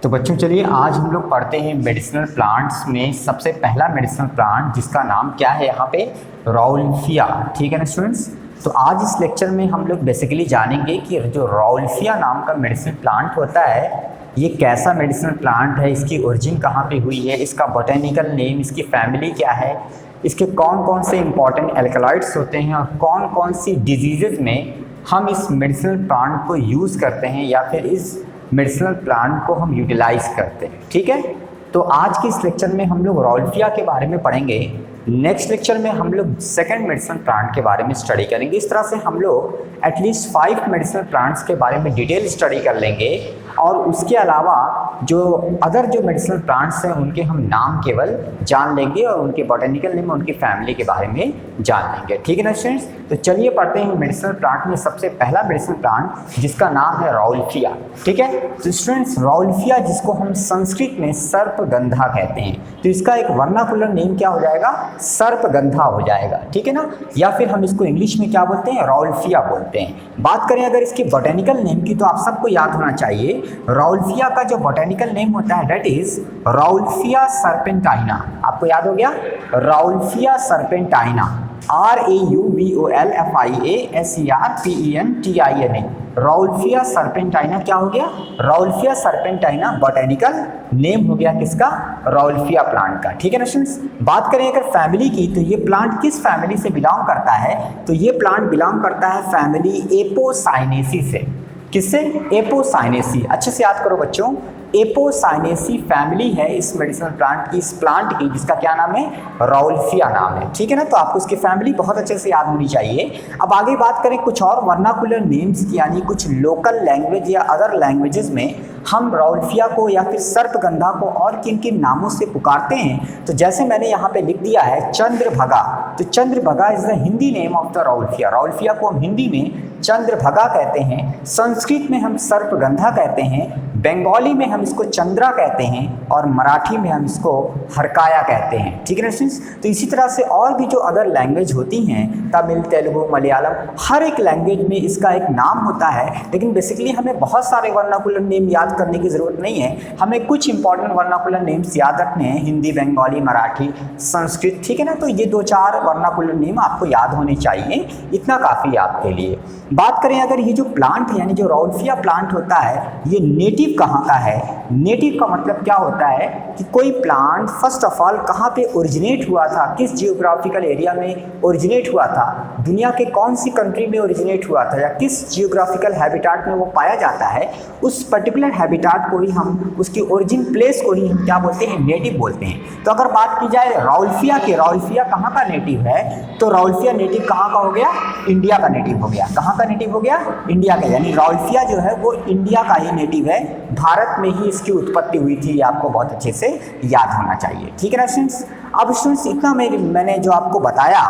तो बच्चों चलिए आज हम लोग पढ़ते हैं मेडिसिनल प्लांट्स में सबसे पहला मेडिसिनल प्लांट जिसका नाम क्या है यहाँ पे रॉल्फिया। ठीक है ना स्टूडेंट्स। तो आज इस लेक्चर में हम लोग बेसिकली जानेंगे कि जो रॉल्फिया नाम का मेडिसिनल प्लांट होता है ये कैसा मेडिसिनल प्लांट है, इसकी ओरिजिन कहाँ पे हुई है, इसका बोटेनिकल नेम, इसकी फैमिली क्या है, इसके कौन कौन से इंपॉर्टेंट एल्कलॉइड्स होते हैं और कौन कौन सी डिजीज़ में हम इस मेडिसिनल प्लांट को यूज़ करते हैं या फिर इस मेडिसिनल प्लांट को हम यूटिलाइज करते हैं। ठीक है। तो आज के इस लेक्चर में हम लोग रॉल्फिया के बारे में पढ़ेंगे। नेक्स्ट लेक्चर में हम लोग सेकंड मेडिसिनल प्लांट के बारे में स्टडी करेंगे। इस तरह से हम लोग एटलीस्ट 5 मेडिसिनल प्लांट्स के बारे में डिटेल स्टडी कर लेंगे और उसके अलावा जो अदर जो मेडिसिनल प्लांट्स हैं उनके हम नाम केवल जान लेंगे और उनके बॉटेनिकल नेम, उनकी फैमिली के बारे में जान लेंगे। ठीक है ना स्टूडेंट्स। तो चलिए पढ़ते हैं मेडिसिनल प्लांट में सबसे पहला मेडिसिनल प्लांट जिसका नाम है रॉल्फिया। ठीक है। तो स्टूडेंट्स रॉल्फिया जिसको हम संस्कृत में सर्पगंधा कहते हैं, तो इसका एक वर्नाकुलर नेम क्या हो जाएगा, सर्पगंधा हो जाएगा। ठीक है ना। या फिर हम इसको इंग्लिश में क्या बोलते हैं, रॉल्फिया बोलते हैं। बात करें अगर इसके बॉटेनिकल नेम की तो आप सबको याद होना चाहिए रॉल्फिया का जो बॉटेनिकल नेम होता है दैट इज रॉल्फिया सर्पेंटाइना। आपको याद हो गया, रॉल्फिया सर्पेंटाइना, RAUVOLFIASERPENTINA। रॉल्फिया सर्पेंटाइना क्या हो गया, रॉल्फिया सर्पेंटाइना बॉटेनिकल नेम हो गया किसका, रॉल्फिया प्लांट का। ठीक है ना स्टूडेंट्स। बात करें अगर फैमिली की तो ये प्लांट किस फैमिली से बिलोंग करता है, तो ये प्लांट बिलोंग करता है फैमिली एपोसाइनेसी से। किससे, एपोसाइनेसी। अच्छे से याद करो बच्चों, एपोसाइनेसी फैमिली है इस मेडिसिनल प्लांट की, इस प्लांट की जिसका क्या नाम है, रॉल्फिया नाम है। ठीक है ना। तो आपको इसकी फैमिली बहुत अच्छे से याद होनी चाहिए। अब आगे बात करें कुछ और वर्नाकुलर नेम्स की, यानी कुछ लोकल लैंग्वेज या अदर लैंग्वेजेस में हम रॉल्फिया को या फिर सर्पगंधा को और किन किन नामों से पुकारते हैं। तो जैसे मैंने यहाँ पे लिख दिया है चंद्रभगा, तो Chandrabhaga is the Hindi name of the rauvolfia. Rauvolfia को हम हिंदी में चंद्रभगा कहते हैं, संस्कृत में हम सर्पगंधा कहते हैं, बंगाली में हम इसको चंद्रा कहते हैं और मराठी में हम इसको हरकाया कहते हैं। ठीक है ना स्टूडेंट्स। तो इसी तरह से और भी जो अदर लैंग्वेज होती हैं, तमिल, तेलुगु, मलयालम, हर एक लैंग्वेज में इसका एक नाम होता है। लेकिन बेसिकली हमें बहुत सारे वर्नाकुलर नेम याद करने की ज़रूरत नहीं है, हमें कुछ इंपॉर्टेंट वर्नाकुलर नेम्स याद रखने हैं, हिंदी, बंगाली, मराठी, संस्कृत। ठीक है ना। तो ये 2-4 वर्नाकुलर नेम आपको याद होने चाहिए, इतना काफ़ी आपके लिए। बात करें अगर ये जो प्लांट है यानी जो रॉल्फिया प्लांट होता है ये नेटिव कहाँ का है। नेटिव का मतलब क्या होता है कि कोई प्लांट फर्स्ट ऑफ ऑल कहाँ पे ओरिजिनेट हुआ था, किस जियोग्राफिकल एरिया में ओरिजिनेट हुआ था, दुनिया के कौन सी कंट्री में ओरिजिनेट हुआ था या किस जियोग्राफिकल हैबिटाट में वो पाया जाता है, उस पर्टिकुलर हैबिटाट को ही हम, उसकी ओरिजिन प्लेस को ही हम क्या बोलते हैं, नेटिव बोलते हैं। तो अगर बात की जाए रॉल्फिया की, रॉल्फिया कहाँ का नेटिव है, तो रॉल्फिया नेटिव कहाँ का हो गया, इंडिया का नेटिव हो गया। कहाँ का नेटिव हो गया, इंडिया का। यानी रॉल्फिया जो है वो इंडिया का ही नेटिव है, भारत में ही इसकी उत्पत्ति हुई थी, ये आपको बहुत अच्छे से याद होना चाहिए। ठीक है ना स्टूडेंट्स। अब स्टूडेंट्स इतना मैंने जो आपको बताया,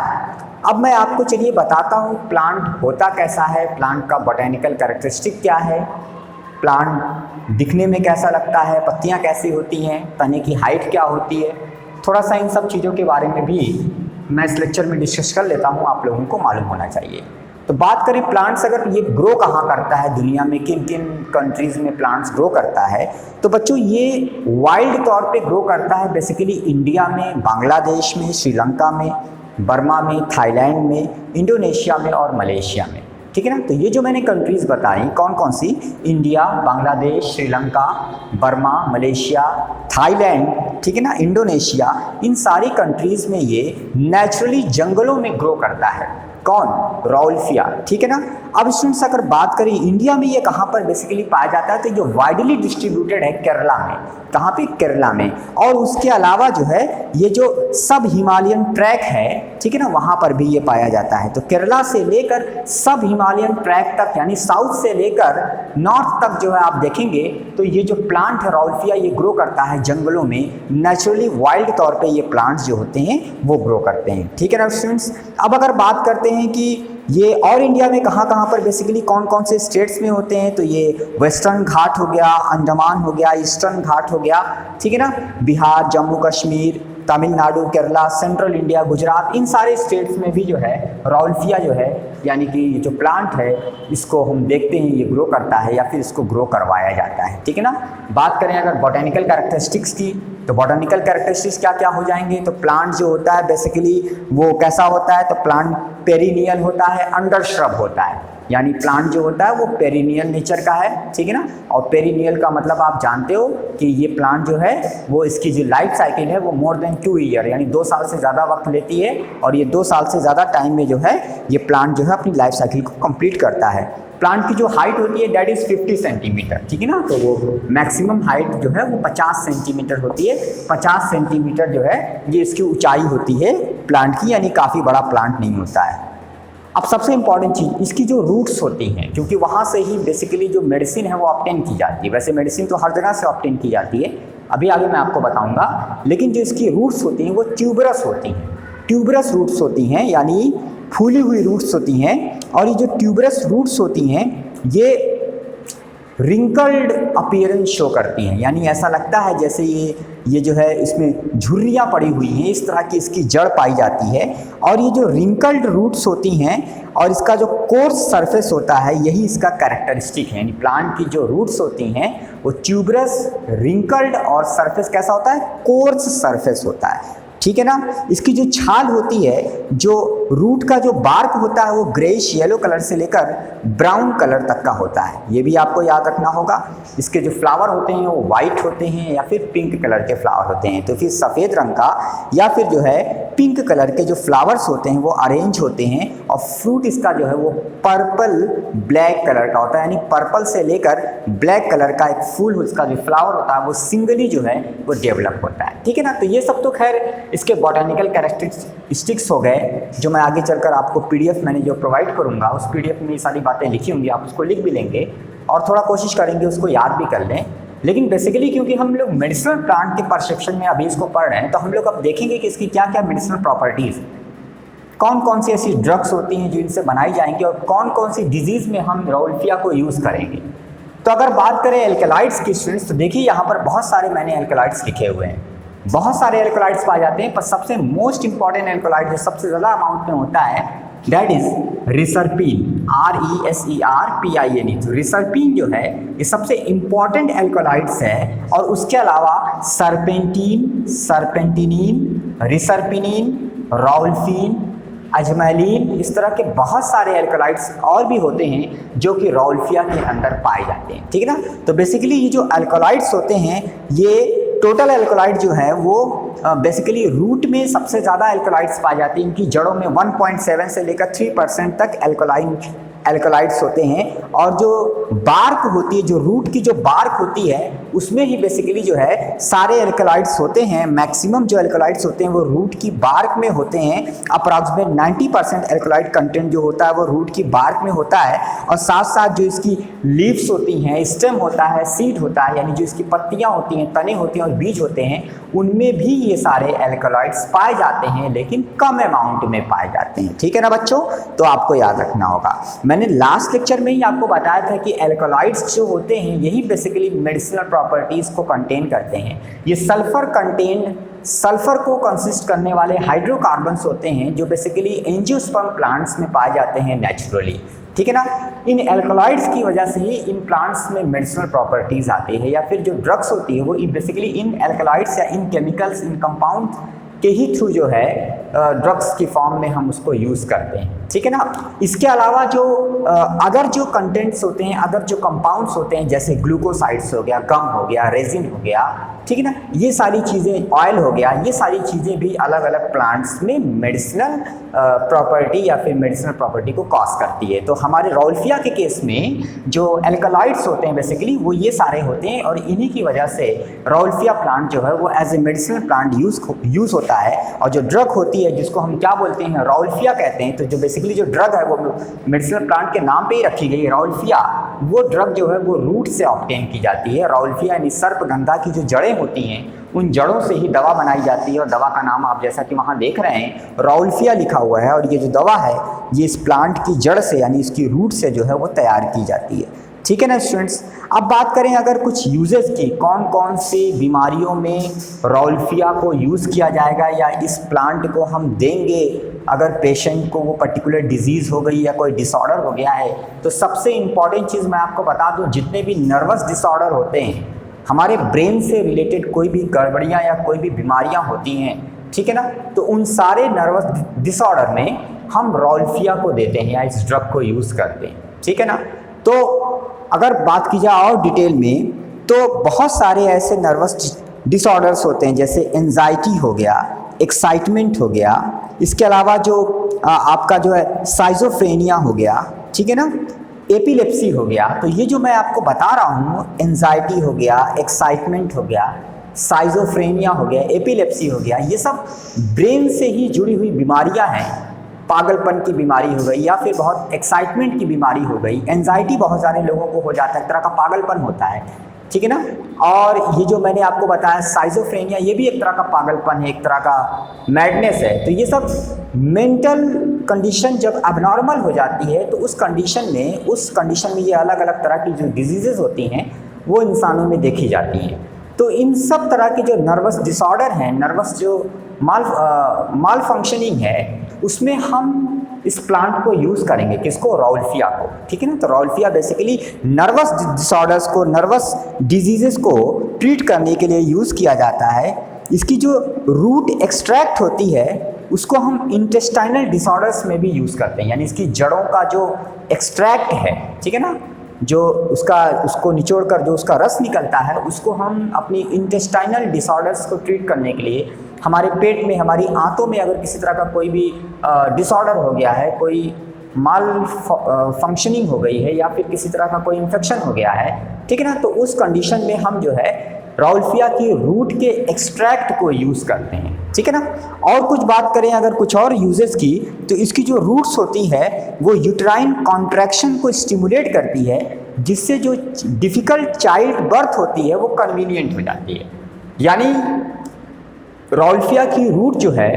अब मैं आपको चलिए बताता हूँ प्लांट होता कैसा है, प्लांट का बोटेनिकल कैरेक्टरिस्टिक क्या है, प्लांट दिखने में कैसा लगता है, पत्तियाँ कैसी होती हैं, तने की हाइट क्या होती है, थोड़ा सा इन सब चीज़ों के बारे में भी मैं इस लेक्चर में डिस्कस कर लेता हूँ, आप लोगों को मालूम होना चाहिए। तो बात करें प्लांट्स अगर ये ग्रो कहाँ करता है, दुनिया में किन किन कंट्रीज़ में प्लांट्स ग्रो करता है, तो बच्चों ये वाइल्ड तौर पे ग्रो करता है बेसिकली इंडिया में, बांग्लादेश में, श्रीलंका में, बर्मा में, थाईलैंड में, इंडोनेशिया में और मलेशिया में। ठीक है ना। तो ये जो मैंने कंट्रीज़ बताई कौन कौन सी, India, Bangladesh, Sri Lanka, Burma, Malaysia, Thailand, ठीक है ना, इंडोनेशिया, इन सारी कंट्रीज़ में ये नेचुरली जंगलों में ग्रो करता है। कौन, रॉल्फिया। ठीक है ना। अब स्टूडेंट्स अगर बात करें इंडिया में ये कहाँ पर बेसिकली पाया जाता है, तो जो वाइडली डिस्ट्रीब्यूटेड है केरला में। कहाँ पे, केरला में। और उसके अलावा जो है ये जो सब हिमालयन ट्रैक है, ठीक है ना, वहाँ पर भी ये पाया जाता है। तो केरला से लेकर सब हिमालयन ट्रैक तक यानी साउथ से लेकर नॉर्थ तक जो है आप देखेंगे तो ये जो प्लांट है रॉल्फिया ये ग्रो करता है जंगलों में, नेचुरली वाइल्ड तौर पे ये प्लांट्स जो होते हैं वो ग्रो करते हैं। ठीक है ना स्टूडेंट्स। अब अगर बात करते हैं कि ये और इंडिया में कहाँ कहाँ पर बेसिकली कौन कौन से स्टेट्स में होते हैं, तो ये वेस्टर्न घाट हो गया, अंडमान हो गया, ईस्टर्न घाट हो गया, ठीक है ना, बिहार, जम्मू कश्मीर, तमिलनाडु, केरला, सेंट्रल इंडिया, गुजरात, इन सारे स्टेट्स में भी जो है राउल्फिया जो है यानी कि जो प्लांट है इसको हम देखते हैं ये ग्रो करता है या फिर इसको ग्रो करवाया जाता है, ठीक है ना। बात करें अगर बॉटेनिकल कैरेक्टरिस्टिक्स की, तो बॉटेनिकल कैरेक्टरिस्टिक्स क्या क्या हो जाएंगे। तो प्लांट जो होता है बेसिकली वो कैसा होता है, तो प्लांट पेरिनियल होता है, अंडर श्रब होता है, यानी प्लांट जो होता है वो पेरिनियल नेचर का है, ठीक है ना। और पेरिनियल का मतलब आप जानते हो कि ये प्लांट जो है वो इसकी जो लाइफ साइकिल है वो मोर देन 2 ईयर यानी 2 साल से ज़्यादा वक्त लेती है, और ये 2 साल से ज़्यादा टाइम में जो है ये प्लांट जो है अपनी लाइफ साइकिल को कंप्लीट करता है। प्लांट की जो हाइट होती है दैट इज़ 50 सेंटीमीटर, ठीक है ना। तो वो मैक्सिमम हाइट जो है वो 50 सेंटीमीटर होती है। 50 सेंटीमीटर जो है ये इसकी ऊंचाई होती है प्लांट की, यानी काफ़ी बड़ा प्लांट नहीं होता है। अब सबसे इम्पॉर्टेंट चीज़ इसकी जो रूट्स होती हैं, क्योंकि वहाँ से ही बेसिकली जो मेडिसिन है वो ऑब्टेन की जाती है। वैसे मेडिसिन तो हर जगह से ऑब्टेन की जाती है, अभी आगे मैं आपको बताऊंगा, लेकिन जो इसकी रूट्स होती हैं वो ट्यूबरस होती हैं। ट्यूबरस रूट्स होती हैं यानी फूली हुई रूट्स होती हैं, और ये जो ट्यूबरस रूट्स होती हैं ये रिंकल्ड अपीयरेंस शो करती हैं, यानी ऐसा लगता है जैसे ये जो है इसमें झुर्रियाँ पड़ी हुई हैं, इस तरह की इसकी जड़ पाई जाती है। और ये जो रिंकल्ड रूट्स होती हैं और इसका जो कोर्स सरफेस होता है यही इसका कैरेक्टरिस्टिक है, यानी प्लांट की जो रूट्स होती हैं वो ट्यूबरस, रिंकल्ड और सरफेस कैसा होता है, कोर्स सरफेस होता है, ठीक है ना। इसकी जो छाल होती है, जो रूट का जो बार्क होता है वो ग्रेइश येलो कलर से लेकर ब्राउन कलर तक का होता है, ये भी आपको याद रखना होगा। इसके जो फ्लावर होते हैं वो वाइट होते हैं या फिर पिंक कलर के फ्लावर होते हैं। तो फिर सफ़ेद रंग का या फिर जो है पिंक कलर के जो फ्लावर्स होते हैं वो अरेंज होते हैं, और फ्रूट इसका जो है वो पर्पल ब्लैक कलर का होता है, यानी पर्पल से लेकर ब्लैक कलर का एक फूल उसका जो फ्लावर होता है वो सिंगली जो है वो डेवलप होता है, ठीक है ना। तो ये सब तो खैर इसके बॉटेनिकल कैरेक्टरिस्टिक्स हो गए, जो मैं आगे चलकर आपको पीडीएफ मैंने जो प्रोवाइड करूंगा उस पीडीएफ में ये सारी बातें लिखी होंगी, आप उसको लिख भी लेंगे और थोड़ा कोशिश करेंगे उसको याद भी कर लें। लेकिन बेसिकली क्योंकि हम लोग मेडिसिनल प्लांट के परसेप्शन में अभी इसको पढ़ रहे हैं, तो हम लोग अब देखेंगे कि इसकी क्या क्या मेडिसिनल प्रॉपर्टीज़, कौन कौन सी ऐसी ड्रग्स होती हैं जो इनसे बनाई जाएंगी, और कौन कौन सी डिजीज़ में हम राउल्फिया को यूज़ करेंगे। तो अगर बात करें एल्कलाइड्स की स्टूडेंट्स, तो देखिए यहाँ पर बहुत सारे मैंने एल्कलाइड्स लिखे हुए हैं, बहुत सारे एल्कलाइड्स पाए जाते हैं, पर सबसे मोस्ट इंपॉर्टेंट एल्कलाइड जो सबसे ज़्यादा अमाउंट में होता है दैट इज रिसर्पिन, RESERPINE। तो रिसर्पिन जो है ये सबसे इंपॉर्टेंट एल्कलाइड्स है, और उसके अलावा सरपेंटीन, सरपेंटिनिन, रिसर्पिनिन, राउल्फिन, अजमैलिन, इस तरह के बहुत सारे एल्कलाइड्स और भी होते हैं जो कि राउल्फिया के अंदर पाए जाते हैं, ठीक है ना। तो बेसिकली ये जो एल्कलाइड्स होते हैं ये टोटल एल्कलाइड जो है वो बेसिकली रूट में सबसे ज़्यादा एल्कलाइड्स पाए जाते हैं। इनकी जड़ों में 1.7 से लेकर 3% तक एल्कलाइड्स होते हैं, और जो बार्क होती है, जो रूट की जो बार्क होती है उसमें ही बेसिकली जो है सारे एल्कलाइड्स होते हैं। मैक्सिमम जो एल्कलाइड्स होते हैं वो रूट की बार्क में होते हैं। अप्रॉक्सीमेट 90% एल्कलाइड कंटेंट जो होता है वो रूट की बार्क में होता है, और साथ साथ जो इसकी लीव्स होती हैं, स्टेम होता है, सीड होता है, यानी जो इसकी पत्तियां होती हैं, तने होते हैं और बीज होते हैं, उनमें भी ये सारे एल्कलाइड्स पाए जाते हैं, लेकिन कम अमाउंट में पाए जाते हैं, ठीक है ना बच्चों। तो आपको याद रखना होगा, मैंने लास्ट लेक्चर में ही आपको बताया था कि एल्कलाइड्स जो होते हैं यही बेसिकली मेडिसिनल प्रॉपर्टीज़ को कंटेन करते हैं। ये सल्फर को कंसिस्ट करने वाले हाइड्रोकार्बन्स होते हैं जो बेसिकली एंजियोस्पर्म प्लांट्स में पाए जाते हैं नेचुरली, ठीक है ना। इन एल्कलाइड्स की वजह से ही इन प्लांट्स में मेडिसिनल प्रॉपर्टीज़ आती है, या फिर जो ड्रग्स होती है वो बेसिकली इन एल्कलाइड्स या इन केमिकल्स, इन कंपाउंड के ही थ्रू जो है ड्रग्स की फॉर्म में हम उसको यूज़ करते हैं, ठीक है ना। इसके अलावा जो अदर जो कंटेंट्स होते हैं, अदर जो कंपाउंड्स होते हैं, जैसे ग्लूकोसाइड्स हो गया, गम हो गया, रेजिन हो गया, ठीक है ना, ये सारी चीज़ें, ऑयल हो गया, ये सारी चीज़ें भी अलग अलग प्लांट्स में मेडिसिनल प्रॉपर्टी या फिर मेडिसिनल प्रॉपर्टी को कॉज करती है। तो हमारे राउल्फिया के केस में जो एल्कलाइड्स होते हैं बेसिकली वो ये सारे होते हैं, और इन्हीं की वजह से राउल्फिया प्लांट जो है वो as a medicinal plant use होता है। और जो ड्रग होती है जिसको हम क्या बोलते हैं, राउल्फिया कहते हैं। तो जो बेसिकली जो ड्रग है वो मेडिसिनल प्लांट के नाम पे ही रखी गई राउल्फिया, वो ड्रग जो है वो रूट से ऑब्टेन की जाती है। राउल्फिया यानी सर्पगंधा की जो जड़ें होती हैं उन जड़ों से ही दवा बनाई जाती है, और दवा का नाम आप जैसा कि वहाँ देख रहे हैं राउल्फिया लिखा हुआ है, और ये जो दवा है ये इस प्लांट की जड़ से यानी इसकी रूट से जो है वो तैयार की जाती है। ठीक है ना स्टूडेंट्स। अब बात करें अगर कुछ यूजेस की, कौन कौन सी बीमारियों में राउल्फिया को यूज़ किया जाएगा या इस प्लांट को हम देंगे अगर पेशेंट को वो पर्टिकुलर डिजीज़ हो गई या कोई डिसऑर्डर हो गया है। तो सबसे इम्पॉर्टेंट चीज़ मैं आपको बता दूं, जितने भी नर्वस डिसऑर्डर होते हैं, हमारे ब्रेन से रिलेटेड कोई भी गड़बड़ियाँ या कोई भी बीमारियाँ होती हैं, ठीक है ना, तो उन सारे नर्वस डिसऑर्डर में हम राउल्फिया को देते हैं या इस ड्रग को यूज़ करते हैं, ठीक है ना। तो अगर बात की जाए और डिटेल में, तो बहुत सारे ऐसे नर्वस डिसऑर्डर्स होते हैं, जैसे एंजाइटी हो गया, एक्साइटमेंट हो गया, इसके अलावा जो आपका जो है साइजोफ्रेनिया हो गया, ठीक है ना, एपिलेप्सी हो गया। तो ये जो मैं आपको बता रहा हूँ, एंजाइटी हो गया, एक्साइटमेंट हो गया, साइजोफ्रेनिया हो गया, एपिलेप्सी हो गया, ये सब ब्रेन से ही जुड़ी हुई बीमारियाँ हैं। पागलपन की बीमारी हो गई या फिर बहुत एक्साइटमेंट की बीमारी हो गई, एंजाइटी बहुत सारे लोगों को हो जाता है, एक तरह का पागलपन होता है, ठीक है ना। और ये जो मैंने आपको बताया साइजोफ्रेनिया, ये भी एक तरह का पागलपन है, एक तरह का मैडनेस है। तो ये सब मेंटल कंडीशन जब अबनॉर्मल हो जाती है, तो उस कंडीशन में ये अलग अलग तरह की जो डिजीज़ेज होती हैं वो इंसानों में देखी जाती हैं। तो इन सब तरह के जो नर्वस डिसऑर्डर हैं, नर्वस जो माल फंक्शनिंग है, उसमें हम इस प्लांट को यूज़ करेंगे, किसको, राउल्फिया को, ठीक है ना। तो राउल्फिया बेसिकली नर्वस डिसऑर्डर्स को, नर्वस डिजीज़ेस को ट्रीट करने के लिए यूज़ किया जाता है। इसकी जो रूट एक्सट्रैक्ट होती है उसको हम इंटेस्टाइनल डिसऑर्डर्स में भी यूज़ करते हैं, यानी इसकी जड़ों का जो एक्सट्रैक्ट है, ठीक है ना, जो उसको निचोड़ कर जो उसका रस निकलता है, उसको हम अपनी इंटेस्टाइनल डिसऑर्डर्स को ट्रीट करने के लिए हमारे पेट में, हमारी आंतों में अगर किसी तरह का कोई भी डिसऑर्डर हो गया है, कोई माल फंक्शनिंग हो गई है या फिर किसी तरह का कोई इन्फेक्शन हो गया है, ठीक है ना, तो उस कंडीशन में हम जो है राउल्फिया की रूट के एक्सट्रैक्ट को यूज़ करते हैं, ठीक है ना। और कुछ बात करें अगर कुछ और यूजेस की, तो इसकी जो रूट्स होती है वो यूट्राइन कॉन्ट्रैक्शन को स्टिमुलेट करती है, जिससे जो डिफ़िकल्ट चाइल्ड बर्थ होती है वो कन्वीनियंट हो जाती है। यानी राउल्फिया की रूट जो है,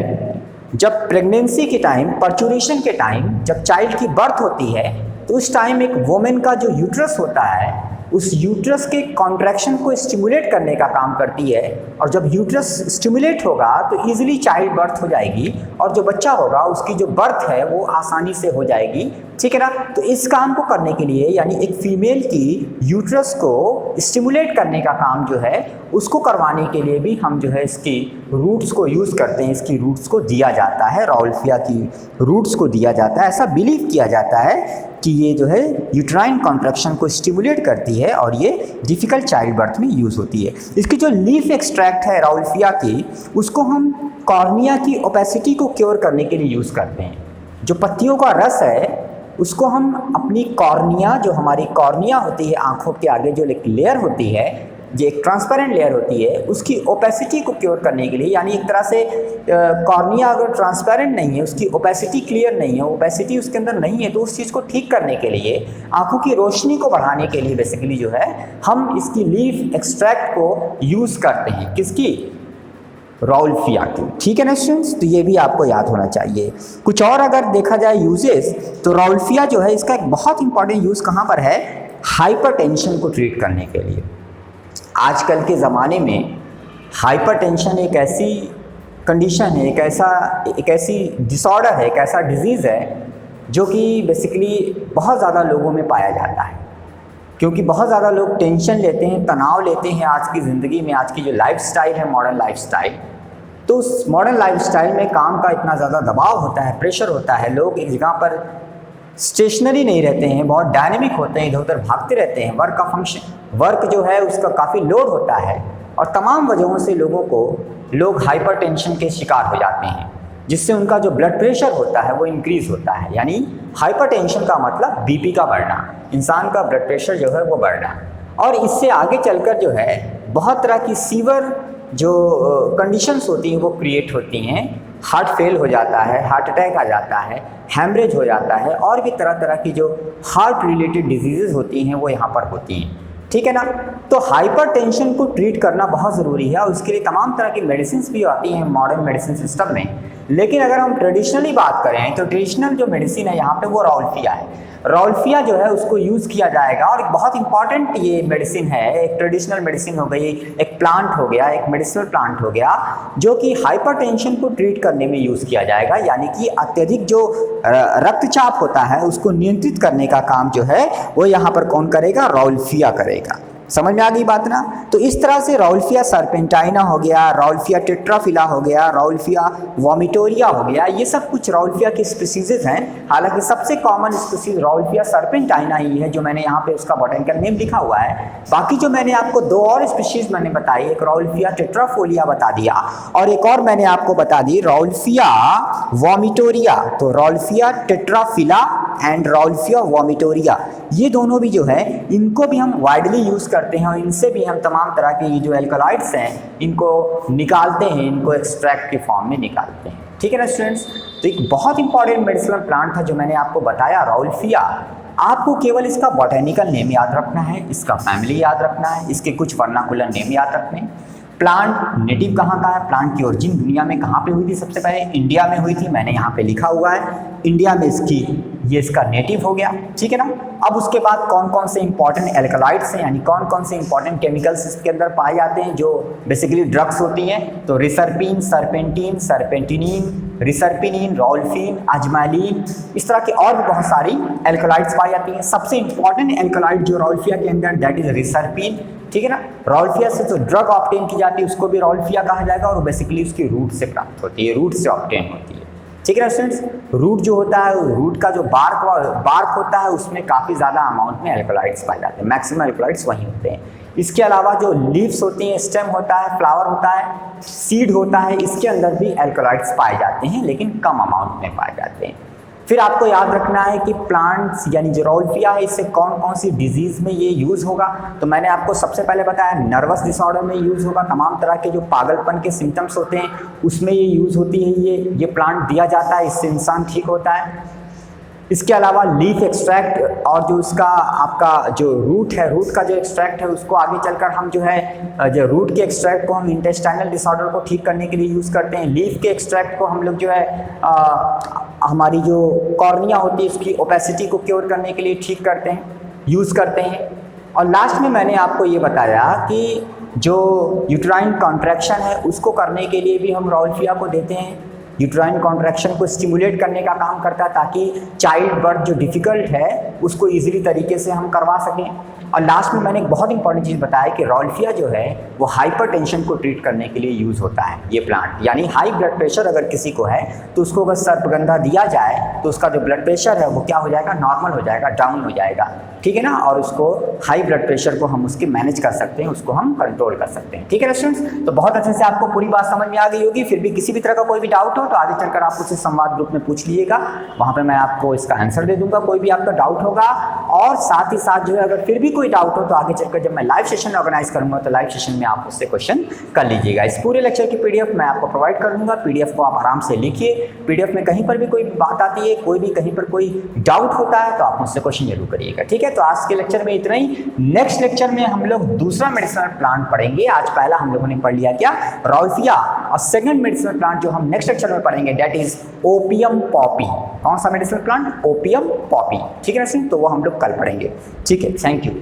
जब प्रेगनेंसी के टाइम, पर्चुरेशन के टाइम, जब चाइल्ड की बर्थ होती है, तो उस टाइम एक वुमेन का जो यूट्रस होता है, उस यूट्रस के कॉन्ट्रैक्शन को स्टिमुलेट करने का काम करती है। और जब यूट्रस स्टिमुलेट होगा तो ईजिली चाइल्ड बर्थ हो जाएगी और जो बच्चा होगा उसकी जो बर्थ है वो आसानी से हो जाएगी, ठीक है ना। तो इस काम को करने के लिए, यानी एक फीमेल की यूट्रस को स्टिमुलेट करने का काम जो है, उसको करवाने के लिए भी हम जो है इसकी रूट्स को यूज़ करते हैं। इसकी रूट्स को दिया जाता है, राउल्फिया की रूट्स को दिया जाता है। ऐसा बिलीव किया जाता है कि ये जो है यूट्राइन कॉन्ट्रैक्शन को स्टिमुलेट करती है और ये डिफ़िकल्ट चाइल्ड बर्थ में यूज़ होती है। इसकी जो लीफ एक्सट्रैक्ट है राउल्फिया की, उसको हम कॉर्निया की ओपेसिटी को क्योर करने के लिए यूज़ करते हैं। जो पत्तियों का रस है उसको हम अपनी कॉर्निया, जो हमारी कॉर्निया होती है, आँखों के आगे जो एक लेयर होती है, जो एक ट्रांसपेरेंट लेयर होती है, उसकी ओपेसिटी को क्योर करने के लिए, यानी एक तरह से कॉर्निया अगर ट्रांसपेरेंट नहीं है, उसकी ओपेसिटी क्लियर नहीं है, ओपेसिटी उसके अंदर नहीं है, तो उस चीज़ को ठीक करने के लिए, आंखों की रोशनी को बढ़ाने के लिए बेसिकली जो है हम इसकी लीफ एक्सट्रैक्ट को यूज़ करते हैं। किसकी? राउल्फिया की, ठीक है ना स्टूडेंट्स। तो ये भी आपको याद होना चाहिए। कुछ और अगर देखा जाए यूजेस, तो राउल्फिया जो है इसका एक बहुत इंपॉर्टेंट यूज़ कहाँ पर है? हाइपरटेंशन को ट्रीट करने के लिए। आजकल के ज़माने में हाइपरटेंशन एक ऐसी कंडीशन है, एक ऐसी डिसऑर्डर है, एक ऐसा डिजीज़ है जो कि बेसिकली बहुत ज़्यादा लोगों में पाया जाता है, क्योंकि बहुत ज़्यादा लोग टेंशन लेते हैं, तनाव लेते हैं आज की ज़िंदगी में। आज की जो लाइफस्टाइल है, मॉडर्न लाइफस्टाइल, तो उस मॉडर्न लाइफस्टाइल में काम का इतना ज़्यादा दबाव होता है, प्रेशर होता है, लोग एक जगह पर स्टेशनरी नहीं रहते हैं, बहुत डायनेमिक होते हैं, इधर उधर भागते रहते हैं। वर्क जो है उसका काफ़ी लोड होता है और तमाम वजहों से लोग हाइपरटेंशन के शिकार हो जाते हैं, जिससे उनका जो ब्लड प्रेशर होता है वो इंक्रीज़ होता है। यानी हाइपरटेंशन का मतलब बीपी का बढ़ना, इंसान का ब्लड प्रेशर जो है वो बढ़ना। और इससे आगे चलकर जो है बहुत तरह की सीवर जो कंडीशंस होती हैं वो क्रिएट होती हैं। हार्ट फेल हो जाता है, हार्ट अटैक आ जाता है, हैमरेज हो जाता है, और भी तरह तरह की जो हार्ट रिलेटेड डिजीज़ेज़ होती हैं वो यहाँ पर होती हैं, ठीक है ना। तो हाइपरटेंशन को ट्रीट करना बहुत ज़रूरी है और उसके लिए तमाम तरह की मेडिसिन भी आती हैं मॉडर्न मेडिसिन सिस्टम में। लेकिन अगर हम ट्रेडिशनली बात करें तो ट्रेडिशनल जो मेडिसिन है यहाँ पे वो राउल्फिया है। रॉल्फिया जो है उसको यूज़ किया जाएगा। और एक बहुत इंपॉर्टेंट ये मेडिसिन है, एक ट्रेडिशनल मेडिसिन हो गई, एक प्लांट हो गया, एक मेडिसिनल प्लांट हो गया, जो कि हाइपरटेंशन को ट्रीट करने में यूज़ किया जाएगा। यानी कि अत्यधिक जो रक्तचाप होता है उसको नियंत्रित करने का काम जो है वो यहाँ पर कौन करेगा? रॉल्फिया करेगा। समझ में आ गई बात ना? तो इस तरह से रॉल्फिया सर्पेंटाइना हो गया, रॉल्फिया टेट्राफिला हो गया, रॉल्फिया वॉमिटोरिया हो गया, ये सब कुछ रॉल्फिया की स्पीसीज हैं। हालांकि सबसे कॉमन स्पीसीज रॉल्फिया सर्पेंटाइना ही है, जो मैंने यहाँ पे उसका बॉटनिकल नेम लिखा हुआ है। बाकी जो मैंने आपको दो और स्पीसीज मैंने बताई, एक रॉल्फिया टेट्राफोलिया बता दिया और एक और मैंने आपको बता दी रॉल्फिया वॉमिटोरिया। तो रॉल्फिया टेट्राफिला एंड रॉल्फिया वॉमिटोरिया, ये दोनों भी जो है इनको भी हम वाइडली यूज़ करते हैं और इनसे भी हम तमाम तरह के ये जो एल्कलॉइड्स हैं इनको निकालते हैं, इनको एक्सट्रैक्ट के फॉर्म में निकालते हैं। ठीक है ना स्टूडेंट्स? तो एक बहुत इंपॉर्टेंट मेडिसिनल प्लांट था जो मैंने आपको बताया, रॉल्फिया। आपको केवल इसका बॉटेनिकल नेम याद रखना है, इसका फैमिली याद रखना है, इसके कुछ वर्नाकुलर नेम याद रखने हैं। प्लांट नेटिव कहाँ का है, प्लांट की ओरिजिन दुनिया में कहाँ पे हुई थी? सबसे पहले इंडिया में हुई थी, मैंने यहाँ पे लिखा हुआ है इंडिया में ये इसका नेटिव हो गया। ठीक है ना? अब उसके बाद कौन कौन से इंपॉर्टेंट एल्कलॉइड्स हैं, यानी कौन कौन से इंपॉर्टेंट केमिकल्स इसके अंदर पाए जाते हैं जो बेसिकली ड्रग्स होती हैं। तो रिसर्पिन, सर्पेंटीन, सर्पेंटिनिन, रिसर्पिनिन, रॉल्फिन, अजमालिन, इस तरह की और भी बहुत सारी एल्कलॉइड्स पाई जाती हैं। सबसे इंपॉर्टेंट एल्कलॉइड जो रॉल्फिया के अंदर, दैट इज रिसर्पिन। ठीक है ना? रॉल्फिया से जो ड्रग ऑब्टेन की जाती है उसको भी रॉल्फिया कहा जाएगा और बेसिकली उसकी रूट से प्राप्त होती है, रूट से ऑब्टेन होती है। ठीक है ना स्टूडेंट्स? रूट जो होता है, रूट का जो बार्क होता है उसमें काफ़ी ज़्यादा अमाउंट में एल्कलॉइड्स पाए जाते हैं, मैक्सिमम एल्कलॉइड्स वहीं होते हैं। इसके अलावा जो लीव्स होती हैं, स्टेम होता है, फ्लावर होता है, सीड होता है, इसके अंदर भी एल्कलॉइड्स पाए जाते हैं लेकिन कम अमाउंट में पाए जाते हैं। फिर आपको याद रखना है कि प्लांट्स यानी जो रॉल्फिया है इससे कौन कौन सी डिजीज़ में ये यूज़ होगा। तो मैंने आपको सबसे पहले बताया नर्वस डिसऑर्डर में यूज़ होगा, तमाम तरह के जो पागलपन के सिम्टम्स होते हैं उसमें ये यूज़ होती है, ये प्लांट दिया जाता है, इससे इंसान ठीक होता है। इसके अलावा लीफ एक्सट्रैक्ट और जो इसका आपका जो रूट है, रूट का जो एक्सट्रैक्ट है उसको आगे चलकर हम जो है जो रूट के एक्सट्रैक्ट को हम इंटेस्टाइनल डिसऑर्डर को ठीक करने के लिए यूज़ करते हैं। लीफ के एक्सट्रैक्ट को हम लोग जो है हमारी जो कॉर्निया होती है उसकी ओपेसिटी को क्योर करने के लिए ठीक करते हैं, यूज़ करते हैं। और लास्ट में मैंने आपको ये बताया कि जो यूट्राइन कॉन्ट्रैक्शन है उसको करने के लिए भी हम रॉल्फिया को देते हैं। यूट्राइन कॉन्ट्रैक्शन को स्टिमुलेट करने का काम करता है ताकि चाइल्ड बर्थ जो डिफ़िकल्ट है उसको ईजिली तरीके से हम करवा सकें। और लास्ट में मैंने एक बहुत इंपॉर्टेंट चीज़ बताया कि रॉल्फिया जो है वो हाइपरटेंशन को ट्रीट करने के लिए यूज़ होता है ये प्लांट। यानी हाई ब्लड प्रेशर अगर किसी को है तो उसको अगर सर्पगंधा दिया जाए तो उसका जो ब्लड प्रेशर है वो क्या हो जाएगा? नॉर्मल हो जाएगा, डाउन हो जाएगा। ठीक है ना? और उसको हाई ब्लड प्रेशर को हम उसकी मैनेज कर सकते हैं, उसको हम कंट्रोल कर सकते हैं। ठीक है ना स्टूडेंट्स? तो बहुत अच्छे से आपको पूरी बात समझ में आ गई होगी। फिर भी किसी भी तरह का कोई भी डाउट हो तो आगे चलकर आप उसे संवाद ग्रुप में पूछ लीजिएगा, वहाँ पर मैं आपको इसका आंसर दे दूंगा कोई भी आपका डाउट होगा। और साथ ही साथ जो है अगर फिर भी कोई डाउट हो तो आगे चलकर जब मैं लाइव सेशन ऑर्गेनाइज करूंगा तो लाइव सेशन में आप उससे क्वेश्चन कर लीजिएगा। इस पूरे लेक्चर की पीडीएफ मैं आपको प्रोवाइड कर दूंगा, पीडीएफ को आप आराम से लिखिए। पीडीएफ में कहीं पर भी कोई बात आती है, कोई भी कहीं पर कोई डाउट होता है तो आप मुझसे क्वेश्चन जरूर करिएगा। ठीक है? तो आज के लेक्चर में इतना ही। नेक्स्ट लेक्चर में हम लोग दूसरा मेडिसिनल प्लांट पढ़ेंगे। आज पहला हम लोगों ने पढ़ लिया क्या? रॉल्फिया। और सेकंड मेडिसिनल प्लांट जो हम नेक्स्ट लेक्चर में पढ़ेंगे दैट इज ओपियम पॉपी। कौन सा मेडिसिनल प्लांट? Opium Poppy. ठीक है ना? तो वो हम लोग कल पढ़ेंगे। ठीक है, थैंक यू।